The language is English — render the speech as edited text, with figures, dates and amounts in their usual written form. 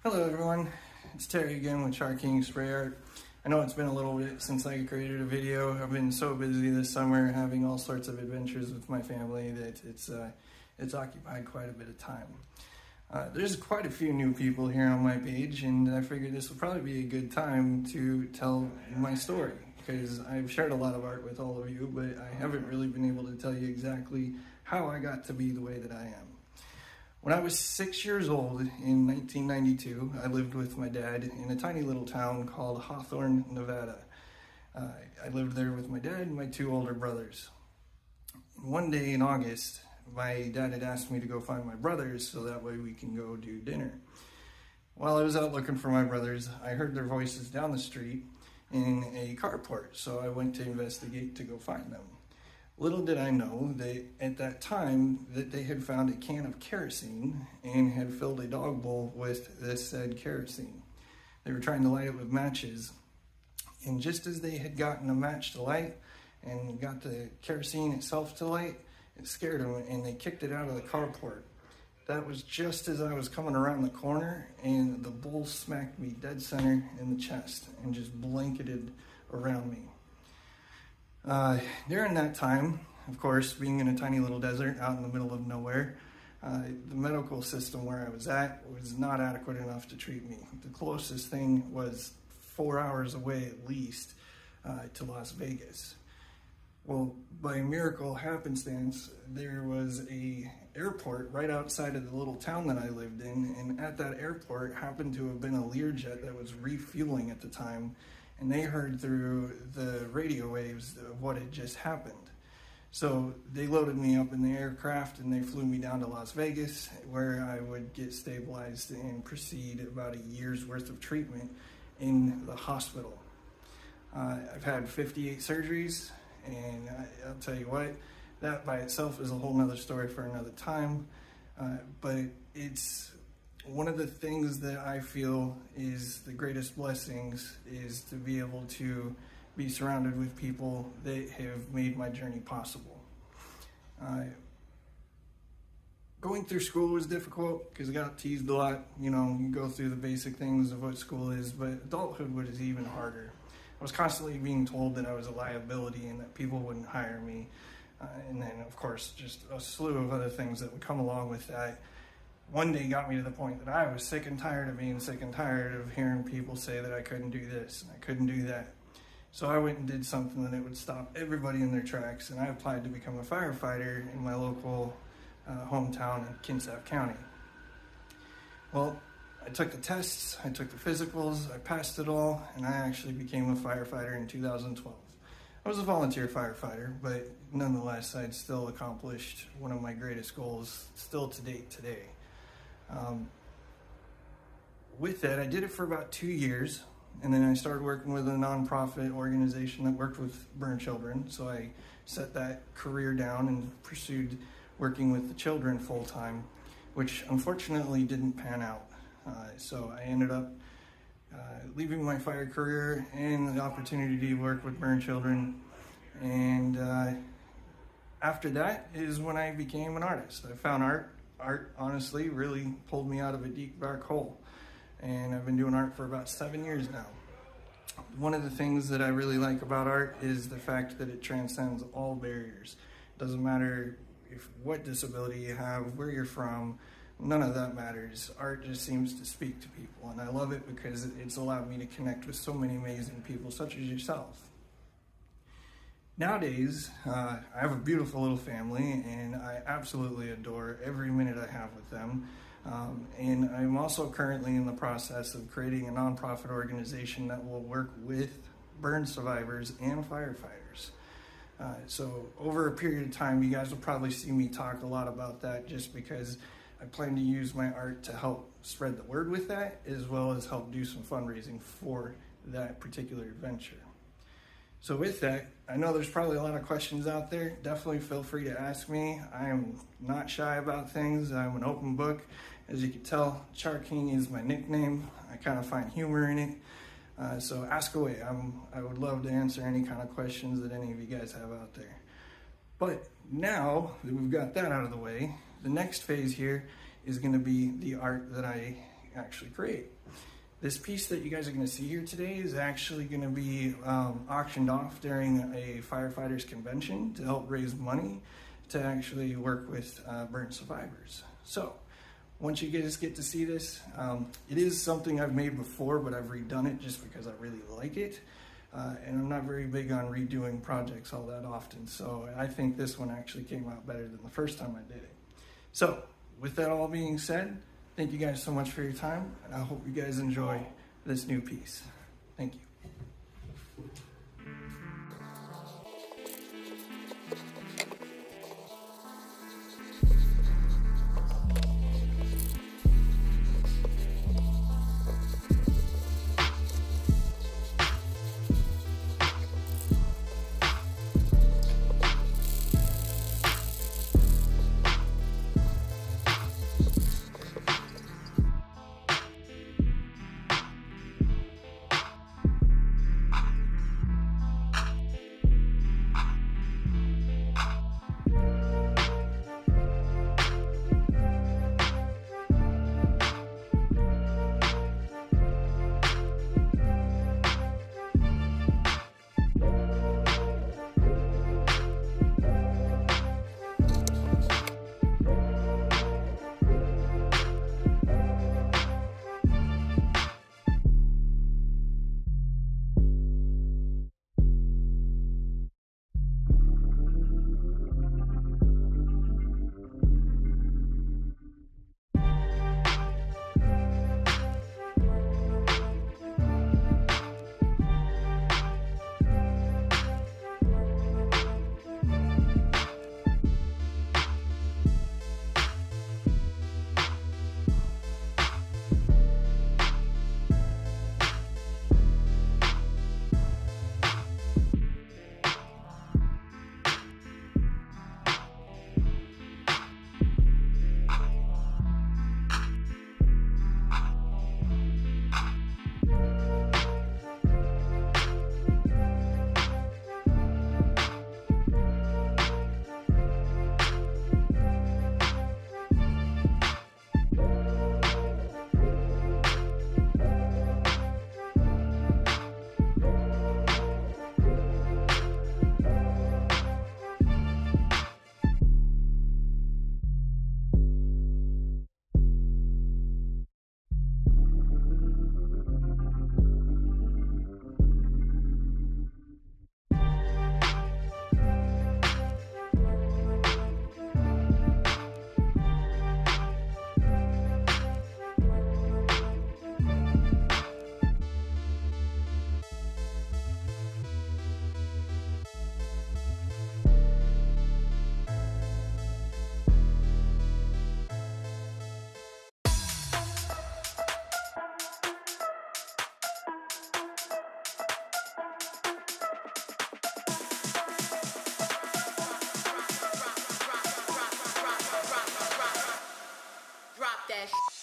Hello everyone, it's Terry again with Char King Spray Art. I know it's been a little bit since I created a video. I've been so busy this summer having all sorts of adventures with my family that it's occupied quite a bit of time. There's quite a few new people here on my page, and I figured this would probably be a good time to tell my story, because I've shared a lot of art with all of you, but I haven't really been able to tell you exactly how I got to be the way that I am. When I was 6 years old in 1992, I lived with my dad in a tiny little town called Hawthorne, Nevada. I lived there with my dad and my two older brothers. One day in August, my dad had asked me to go find my brothers so that way we can go do dinner. While I was out looking for my brothers, I heard their voices down the street in a carport, so I went to investigate to go find them. Little did I know that at that time that they had found a can of kerosene and had filled a dog bowl with this said kerosene. They were trying to light it with matches, and just as they had gotten a match to light and got the kerosene itself to light, it scared them and they kicked it out of the carport. That was just as I was coming around the corner, and the bull smacked me dead center in the chest and just blanketed around me. During that time, of course, being in a tiny little desert out in the middle of nowhere, the medical system where I was at was not adequate enough to treat me. The closest thing was 4 hours away at least to Las Vegas. Well, by miracle happenstance, there was a airport right outside of the little town that I lived in, and at that airport happened to have been a Learjet that was refueling at the time, and they heard through the radio waves of what had just happened. So they loaded me up in the aircraft and they flew me down to Las Vegas, where I would get stabilized and proceed about a year's worth of treatment in the hospital. I've had 58 surgeries, and I'll tell you what, that by itself is a whole nother story for another time. But it's one of the things that I feel is the greatest blessings is to be able to be surrounded with people that have made my journey possible. Going through school was difficult because I got teased a lot. You know, you go through the basic things of what school is, but adulthood was even harder. I was constantly being told that I was a liability and that people wouldn't hire me. And then, of course, just a slew of other things that would come along with that. One day got me to the point that I was sick and tired of being sick and tired of hearing people say that I couldn't do this and I couldn't do that. So I went and did something that would stop everybody in their tracks, and I applied to become a firefighter in my local hometown in Kitsap County. Well, I took the tests, I took the physicals, I passed it all, and I actually became a firefighter in 2012. I was a volunteer firefighter, but nonetheless, I'd still accomplished one of my greatest goals still to date today. With that, I did it for about 2 years, and then I started working with a nonprofit organization that worked with burn children. So I set that career down and pursued working with the children full time, which unfortunately didn't pan out. So I ended up leaving my fire career and the opportunity to work with burn children. And after that is when I became an artist. I found art. Art, honestly, really pulled me out of a deep, dark hole. And I've been doing art for about 7 years now. One of the things that I really like about art is the fact that it transcends all barriers. It doesn't matter what disability you have, where you're from, none of that matters. Art just seems to speak to people, and I love it because it's allowed me to connect with so many amazing people, such as yourself. Nowadays, I have a beautiful little family, and I absolutely adore every minute I have with them. And I'm also currently in the process of creating a nonprofit organization that will work with burn survivors and firefighters. So over a period of time, you guys will probably see me talk a lot about that, just because I plan to use my art to help spread the word with that, as well as help do some fundraising for that particular adventure. So with that, I know there's probably a lot of questions out there. Definitely feel free to ask me. I am not shy about things. I'm an open book. As you can tell, Char King is my nickname. I kind of find humor in it. So ask away. I would love to answer any kind of questions that any of you guys have out there. But now that we've got that out of the way, the next phase here is going to be the art that I actually create. This piece that you guys are going to see here today is actually going to be auctioned off during a firefighters convention to help raise money to actually work with burn survivors. So once you guys get to see this, it is something I've made before, but I've redone it just because I really like it. And I'm not very big on redoing projects all that often, so I think this one actually came out better than the first time I did it. So with that all being said, thank you guys so much for your time, and I hope you guys enjoy this new piece. Thank you. Drop that.